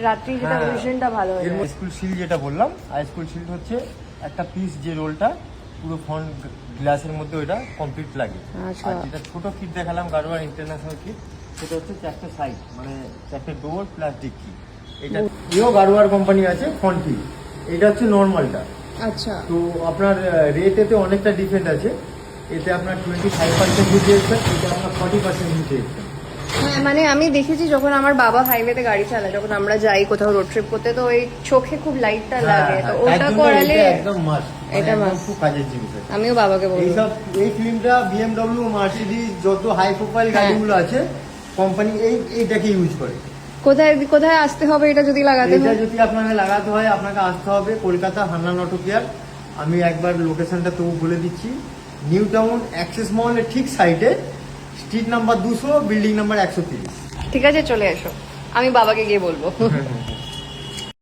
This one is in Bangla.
রাত্রি যেটা ভিশনটা ভালো হয়। এর স্কুল শিল্ড যেটা বললাম, আই স্কুল শিল্ড হচ্ছে একটা পিস যে রোলটা পুরো ফ্রন্ট গ্লাসের মধ্যে ওইটা কমপ্লিট লাগে। আচ্ছা। আর যেটা ছোট কিট দেখালাম গাড়োয়ার ইন্টারন্যাশনাল কিট, সেটা হচ্ছে 4টে সাইড, মানে 4টে ডোর প্লাস ডিক্কি। এটা ইও গাড়োয়ার কোম্পানি আছে ফ্রন্ট কিট, এটা হচ্ছে নর্মালটা। আচ্ছা। তো আপনার রেটেতে অনেকটা ডিফারেন্ট আছে। এতে আপনার 25% দিতে এসছেন, এটা আপনার 40% দিতে এসছেন। হ্যাঁ মানে আমি দেখেছি যখন আমার বাবা হাইওয়েতে গাড়ি চালায়, যখন আমরা যাই কোথাও রোড ট্রিপ করতে, তো ওই চোখে খুব লাইটটা লাগে, তো ওটা করালে একদম মাস্ট, এটা একদম মাস্ট। খুব কাজের জিনিস। আমিও বাবাকে বলবো এই ফিল্মটা BMW, মার্সিডিজ যত হাই প্রোফাইল গাড়িগুলো আছে কোম্পানি এইটাকে ইউজ করে। কোথায় কোথায় আসতে হবে এটা যদি লাগাতে এটা হয়? যদি আপনাকে লাগাতে হয় আপনাকে আসতে হবে কলকাতা হান্নান অটো কেয়ার। আমি একবার লোকেশনটা তবু বলে দিচ্ছি, নিউ টাউন অ্যাক্সেস মলের ঠিক সাইডে, স্ট্রিট নাম্বার 200, বিল্ডিং নাম্বার 130। ঠিক আছে, চলে এসো, আমি বাবাকে গিয়ে বলবো।